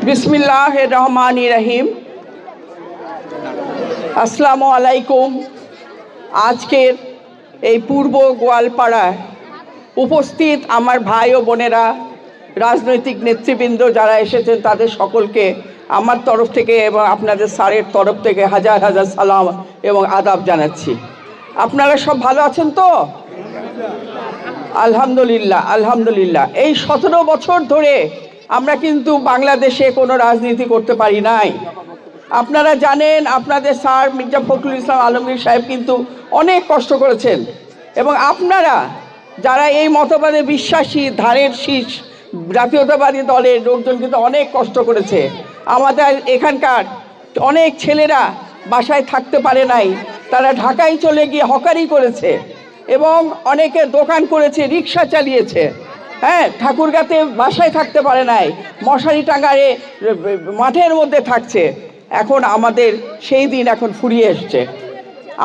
বিসমিল্লাহির রহমানির রহিম। আসসালামু আলাইকুম। আজকের এই পূর্ব গোয়ালপাড়ায় উপস্থিত আমার ভাই ও বোনেরা, রাজনৈতিক নেতৃবৃন্দ যারা এসেছেন, তাদের সকলকে আমার তরফ থেকে এবং আপনাদের স্যারের তরফ থেকে হাজার হাজার সালাম এবং আদাব জানাচ্ছি। আপনারা সব ভালো আছেন তো? আলহামদুলিল্লাহ আলহামদুলিল্লাহ। এই 17 বছর ধরে আমরা কিন্তু বাংলাদেশে কোনো রাজনীতি করতে পারি নাই। আপনারা জানেন, আপনাদের স্যার মির্জা ফখরুল ইসলাম আলমগীর সাহেব কিন্তু অনেক কষ্ট করেছেন, এবং আপনারা যারা এই মতবাদে বিশ্বাসী, ধানের শীষ জাতীয়তাবাদী দলের লোকজন কিন্তু অনেক কষ্ট করেছে। আমাদের এখানকার অনেক ছেলেরা বাসায় থাকতে পারে নাই, তারা ঢাকায় চলে গিয়ে হকারি করেছে এবং অনেকে দোকান করেছে, রিক্সা চালিয়েছে। হ্যাঁ, ঠাকুরগাঁতে বাসায় থাকতে পারে নাই, মশারি টাঙায়ে মাঠের মধ্যে থাকছে। এখন আমাদের সেই দিন এখন ফুরিয়ে এসছে।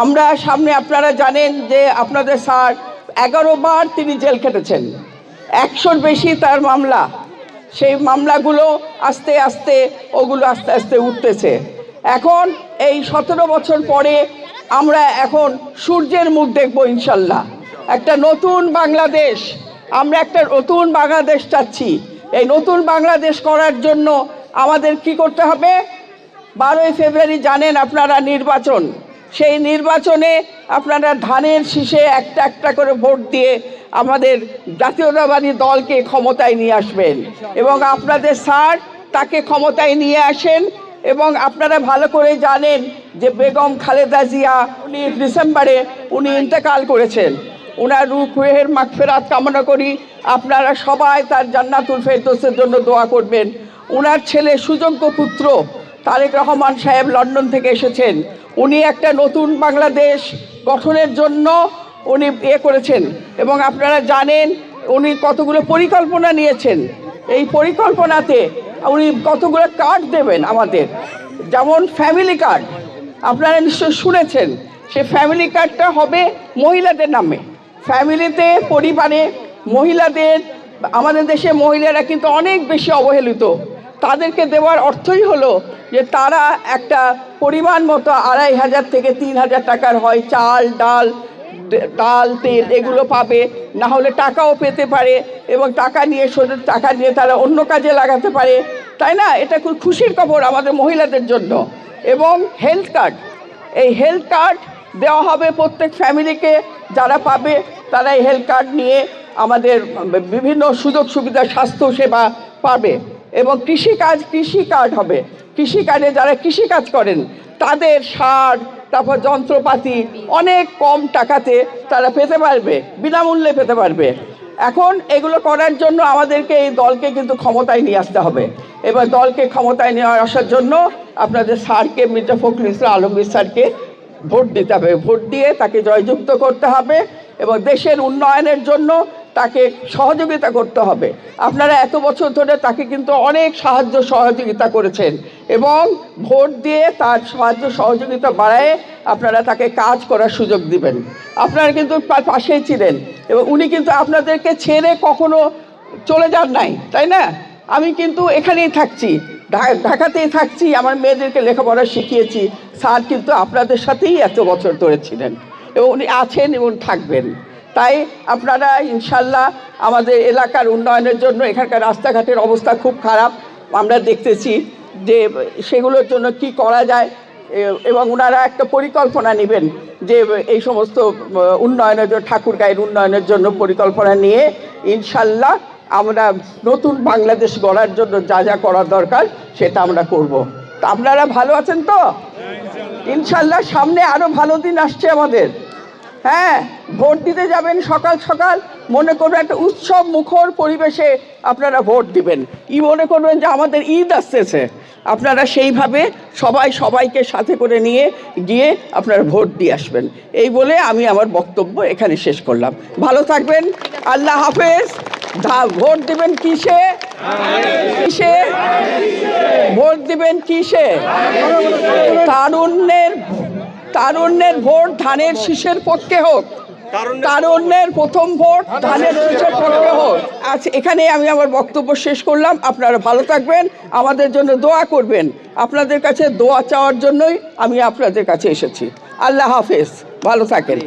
আমরা সামনে, আপনারা জানেন যে আপনাদের স্যার 11 বার তিনি জেল খেটেছেন, 100-র বেশি তার মামলা। সেই মামলাগুলো আস্তে আস্তে উঠতেছে। এখন এই 17 বছর পরে আমরা এখন সূর্যের মুখ দেখবো ইনশাল্লাহ। একটা নতুন বাংলাদেশ, আমরা একটা নতুন বাংলাদেশ চাচ্ছি। এই নতুন বাংলাদেশ করার জন্য আমাদের কি করতে হবে? 12ই ফেব্রুয়ারি জানেন আপনারা নির্বাচন। সেই নির্বাচনে আপনারা ধানের শীষে একটা একটা করে ভোট দিয়ে আমাদের জাতীয়তাবাদী দলকে ক্ষমতায় নিয়ে আসবেন, এবং আপনাদের স্যার তাকে ক্ষমতায় নিয়ে আসেন। এবং আপনারা ভালো করে জানেন যে বেগম খালেদা জিয়া উনি ডিসেম্বরে ইন্তেকাল করেছেন। ওনার রূহের মাগফিরাত কামনা করি। আপনারা সবাই তার জান্নাতুল ফেরদৌসের জন্য দোয়া করবেন। ওনার ছেলে সুযোগ্য পুত্র তারেক রহমান সাহেব লন্ডন থেকে এসেছেন। উনি একটা নতুন বাংলাদেশ গঠনের জন্য উনি করেছেন, এবং আপনারা জানেন উনি কতগুলো পরিকল্পনা নিয়েছেন। এই পরিকল্পনাতে উনি কতগুলো কার্ড দেবেন আমাদের, যেমন ফ্যামিলি কার্ড আপনারা নিশ্চয়ই শুনেছেন। সে ফ্যামিলি কার্ডটা হবে মহিলাদের নামে। ফ্যামিলিতে, পরিবারে মহিলাদের, আমাদের দেশে মহিলারা কিন্তু অনেক বেশি অবহেলিত। তাদেরকে দেওয়ার অর্থই হলো যে তারা একটা পরিমাণ মতো 2500 থেকে 3000 টাকার হয় চাল, ডাল, তেল এগুলো পাবে, না হলে টাকাও পেতে পারে, এবং টাকা নিয়ে তারা অন্য কাজে লাগাতে পারে, তাই না? এটা খুব খুশির খবর আমাদের মহিলাদের জন্য। এবং হেলথ কার্ড, এই হেলথ কার্ড দেওয়া হবে প্রত্যেক ফ্যামিলিকে। যারা পাবে তারা এই হেলথ কার্ড নিয়ে আমাদের বিভিন্ন সুযোগ সুবিধা, স্বাস্থ্য সেবা পাবে। এবং কৃষি কার্ড হবে। কৃষি কার্ডে যারা কৃষিকাজ করেন তাদের সার, তারপর যন্ত্রপাতি অনেক কম টাকাতে তারা পেতে পারবে, বিনামূল্যে পেতে পারবে। এখন এগুলো করার জন্য আমাদেরকে এই দলকে কিন্তু ক্ষমতায় নিয়ে আসতে হবে। এবার দলকে ক্ষমতায় নিয়ে আসার জন্য আপনাদের স্যারকে, মির্জা ফখরুল ইসলাম আলমগীর স্যারকে ভোট দিতে হবে। ভোট দিয়ে তাকে জয়যুক্ত করতে হবে এবং দেশের উন্নয়নের জন্য তাকে সহযোগিতা করতে হবে। আপনারা এত বছর ধরে তাকে কিন্তু অনেক সহযোগিতা করেছেন, এবং ভোট দিয়ে তার সহযোগিতা বাড়ায় আপনারা তাকে কাজ করার সুযোগ দিবেন। আপনারা কিন্তু পাশেই ছিলেন, এবং উনি কিন্তু আপনাদেরকে ছেড়ে কখনো চলে যান নাই, তাই না? আমি কিন্তু এখানেই থাকছি, ঢাকাতেই থাকছি, আমার মেয়েদেরকে লেখাপড়া শিখিয়েছি। স্যার কিন্তু আপনাদের সাথেই এত বছর ধরে ছিলেন, এবং উনি আছেন এবং থাকবেন। তাই আপনারা ইনশাল্লাহ আমাদের এলাকার উন্নয়নের জন্য, এখানকার রাস্তাঘাটের অবস্থা খুব খারাপ, আমরা দেখতেছি যে সেগুলোর জন্য কি করা যায়, এবং ওনারা একটা পরিকল্পনা নেবেন যে এই সমস্ত উন্নয়নের জন্য, ঠাকুরগাঁয়ের উন্নয়নের জন্য পরিকল্পনা নিয়ে ইনশাল্লাহ আমরা নতুন বাংলাদেশ গড়ার জন্য যা যা করার দরকার সেটা আমরা করব। তা আপনারা ভালো আছেন তো? ইনশাল্লাহ সামনে আরও ভালো দিন আসছে আমাদের। হ্যাঁ, ভোট দিতে যাবেন সকাল সকাল, মনে করবেন একটা উৎসব মুখর পরিবেশে আপনারা ভোট দিবেন। মনে করবেন যে আমাদের ঈদ আসতেছে। আপনারা সেইভাবে সবাইকে সাথে করে নিয়ে গিয়ে আপনারা ভোট দিয়ে আসবেন। এই বলে আমি আমার বক্তব্য এখানে শেষ করলাম। ভালো থাকবেন, আল্লাহ হাফেজ। ভোট দিবেন কিসে? ভোট দিবেন কিসে? তারুণ্যের ভোট ধানের শীষের পক্ষে হোক। তারুণ্যের প্রথম ভোট ধানের শীষের পক্ষে হোক। আচ্ছা, এখানে আমি আমার বক্তব্য শেষ করলাম। আপনারা ভালো থাকবেন, আমাদের জন্য দোয়া করবেন। আপনাদের কাছে দোয়া চাওয়ার জন্যই আমি আপনাদের কাছে এসেছি। আল্লাহ হাফেজ, ভালো থাকেন।